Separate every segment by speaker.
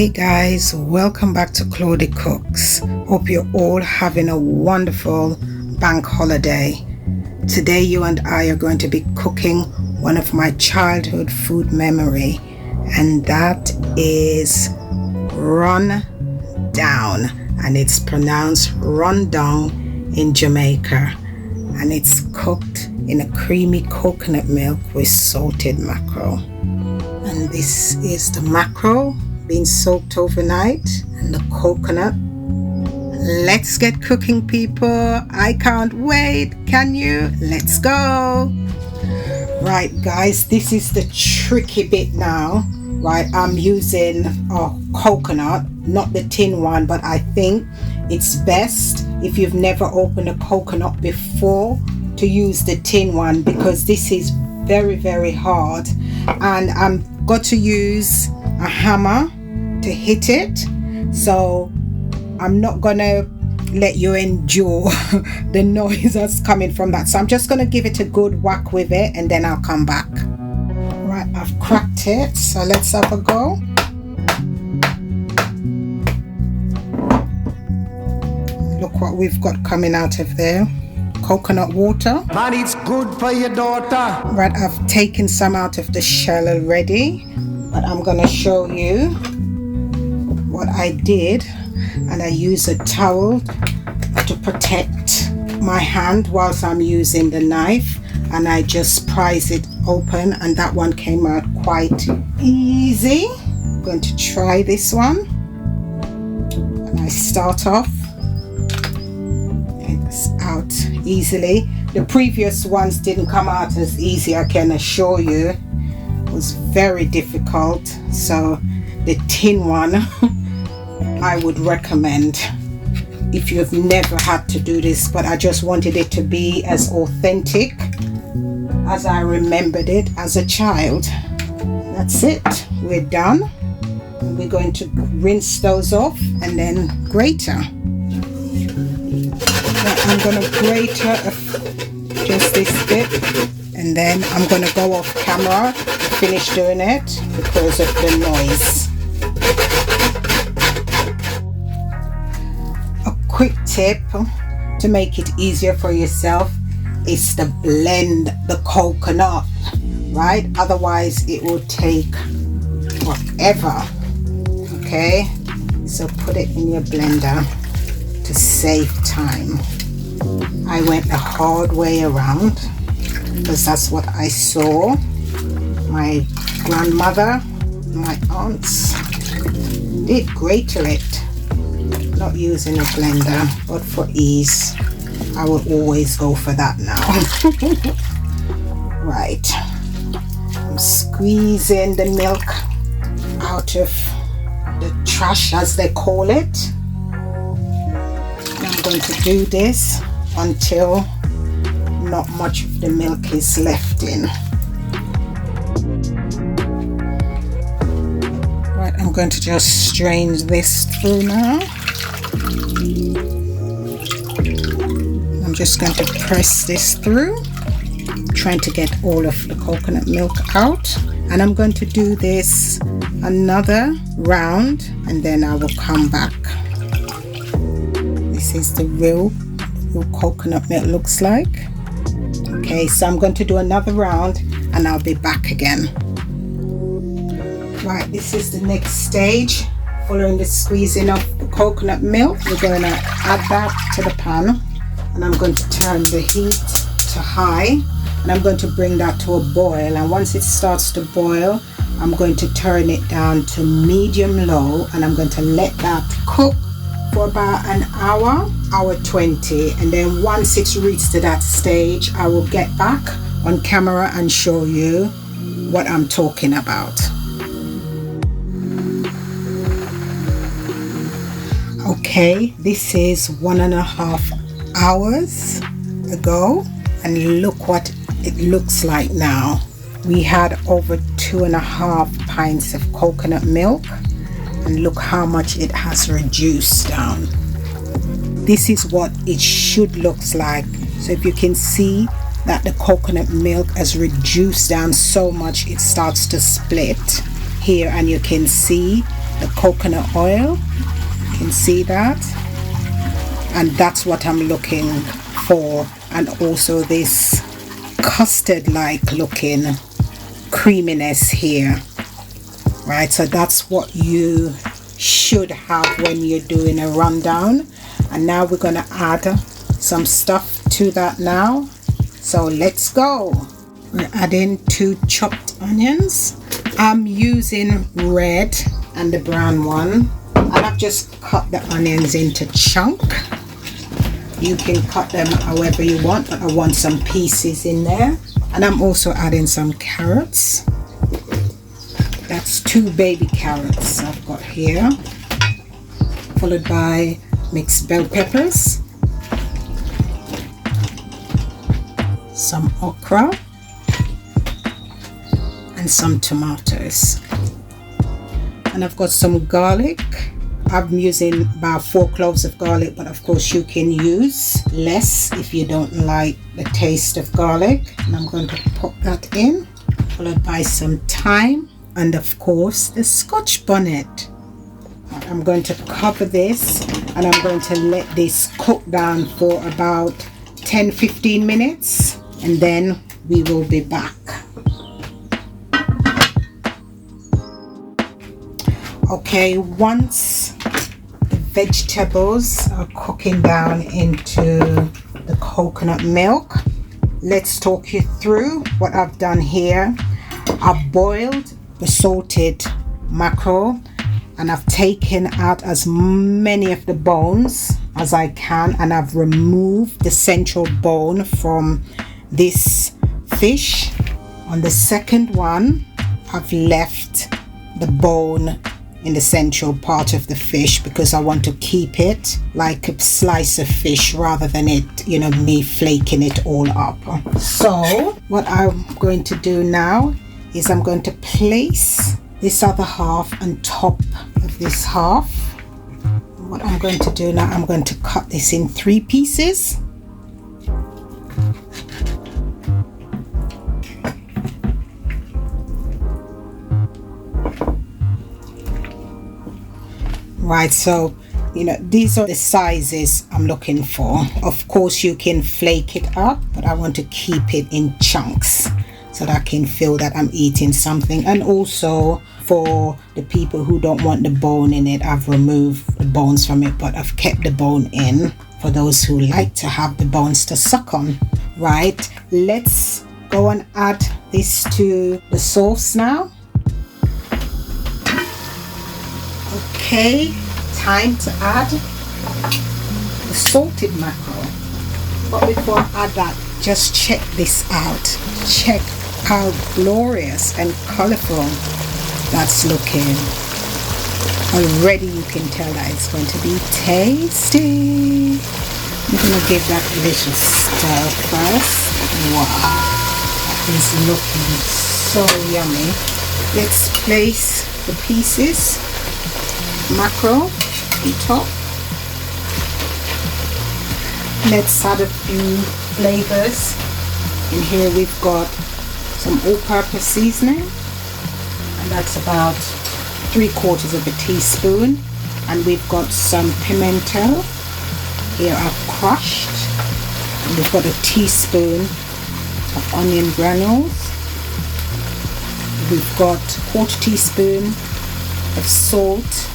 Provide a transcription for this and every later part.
Speaker 1: Hey guys, welcome back to Claudie Cooks. Hope you're all having a wonderful bank holiday. Today you and I are going to be cooking one of my childhood food memory, and that is run down, and it's pronounced run down in Jamaica, and it's cooked in a creamy coconut milk with salted mackerel. And this is the mackerel being soaked overnight and the coconut. Let's get cooking, people. I can't wait. Can you? Let's go. Right guys, this is the tricky bit now. Right, I'm using a coconut, not the tin one, but I think it's best if you've never opened a coconut before to use the tin one, because this is very hard, and I'm got to use a hammer to hit it, so I'm not gonna let you endure the noise that's coming from that. So I'm just gonna give it a good whack with it and then I'll come back. Right, I've cracked it, so let's have a go. Look what we've got coming out of there. Coconut water.
Speaker 2: Man, it's good for your daughter.
Speaker 1: Right, I've taken some out of the shell already, but I'm gonna show you what I did. And I use a towel to protect my hand whilst I'm using the knife, and I just prise it open, and that one came out quite easy. I'm going to try this one, and I start off. It's out easily. The previous ones didn't come out as easy, I can assure you. It was very difficult, so the tin one I would recommend if you've never had to do this, but I just wanted it to be as authentic as I remembered it as a child. That's it, we're done. We're going to rinse those off and then grater. I'm going to grater just this bit, and then I'm going to go off camera, finish doing it because of the noise. A quick tip to make it easier for yourself is to blend the coconut, right? Otherwise it will take forever. Okay, so put it in your blender to save time. I went the hard way around because that's what I saw my grandmother, my aunts did. Grater it, not using a blender, but for ease I will always go for that now. Right, I'm squeezing the milk out of the trash, as they call it. I'm going to do this until not much of the milk is left in. Right, I'm going to just strain this through now. I'm just going to press this through, trying to get all of the coconut milk out, and I'm going to do this another round and then I will come back. This is the real coconut milk looks like. Okay, so I'm going to do another round and I'll be back again. Right, this is the next stage. Following the squeezing of the coconut milk, we're going to add that to the pan, and I'm going to turn the heat to high, and I'm going to bring that to a boil, and once it starts to boil I'm going to turn it down to medium low, and I'm going to let that cook for about an hour, hour 20, and then once it's reached to that stage I will get back on camera and show you what I'm talking about. Okay, this is 1.5 hours ago, and look what it looks like now. We had over 2.5 pints of coconut milk, and look how much it has reduced down. This is what it should look like. So if you can see that the coconut milk has reduced down so much, it starts to split here, and you can see the coconut oil. You can see that, and that's what I'm looking for, and also this custard like looking creaminess here, right? So that's what you should have when you're doing a rundown. And now we're going to add some stuff to that now, so let's go. We're adding 2 chopped onions. I'm using red and the brown one, and I've just cut the onions into chunk. You can cut them however you want, but I want some pieces in there. And I'm also adding some carrots. That's 2 baby carrots I've got here, followed by mixed bell peppers, some okra, and some tomatoes. And I've got some garlic. I'm using about 4 cloves of garlic, but of course you can use less if you don't like the taste of garlic. And I'm going to pop that in, followed by some thyme, and of course the Scotch bonnet. I'm going to cover this, and I'm going to let this cook down for about 10-15 minutes, and then we will be back. Okay, once the vegetables are cooking down into the coconut milk, let's talk you through what I've done here. I've boiled the salted mackerel, and I've taken out as many of the bones as I can, and I've removed the central bone from this fish. On the second one, I've left the bone in the central part of the fish because I want to keep it like a slice of fish rather than it, me flaking it all up. So what I'm going to do now is I'm going to place this other half on top of this half. What I'm going to do now, I'm going to cut this in 3 pieces. Right, so these are the sizes I'm looking for. Of course you can flake it up, but I want to keep it in chunks so that I can feel that I'm eating something. And also for the people who don't want the bone in it, I've removed the bones from it, but I've kept the bone in for those who like to have the bones to suck on. Right, let's go and add this to the sauce now. Okay, time to add the salted mackerel. But before I add that, just check this out. Check how glorious and colorful that's looking. Already you can tell that it's going to be tasty. I'm going to give that a little stir first. Wow, that is looking so yummy. Let's place the pieces mackerel on top. Let's add a few flavors. In here we've got some all-purpose seasoning, and that's about 3/4 of a teaspoon, and we've got some pimento here I've crushed, and we've got a teaspoon of onion granules. We've got 1/4 teaspoon of salt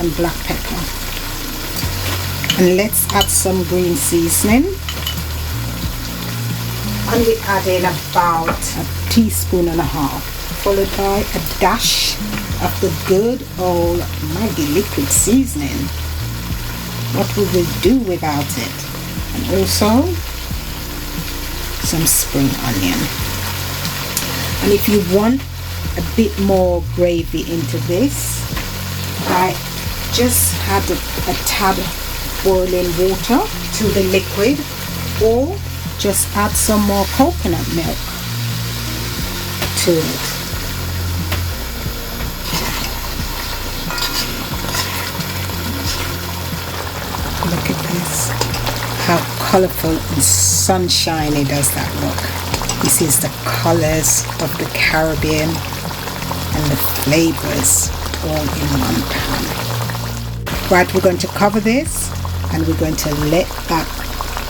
Speaker 1: and black pepper, and let's add some green seasoning, and we add in about 1.5 teaspoons, followed by a dash of the good old Maggi liquid seasoning. What would we do without it? And also some spring onion. And if you want a bit more gravy into this, I just add a tad boiling water to the liquid, or just add some more coconut milk to it. Look at this, how colorful and sunshiny does that look. This is the colors of the Caribbean and the flavors all in one pan. Right, we're going to cover this and we're going to let that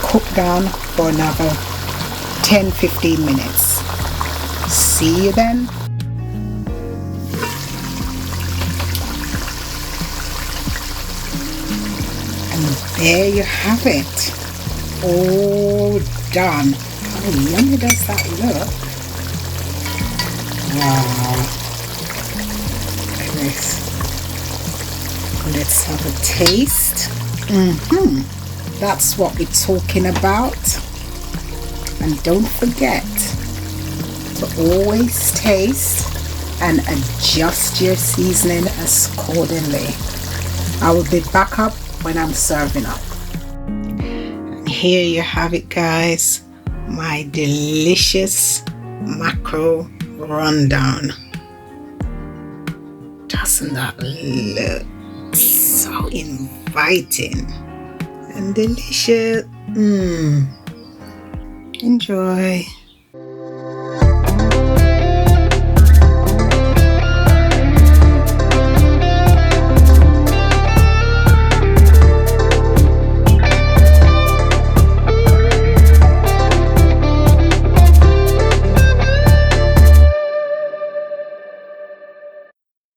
Speaker 1: cook down for another 10-15 minutes. See you then. And there you have it, all done. How yummy does that look? Wow. Look at this. Let's have a taste. That's what we're talking about. And don't forget to always taste and adjust your seasoning accordingly. I will be back up when I'm serving up. And here you have it, guys, my delicious mackerel rundown. Doesn't that look so inviting and delicious? Enjoy.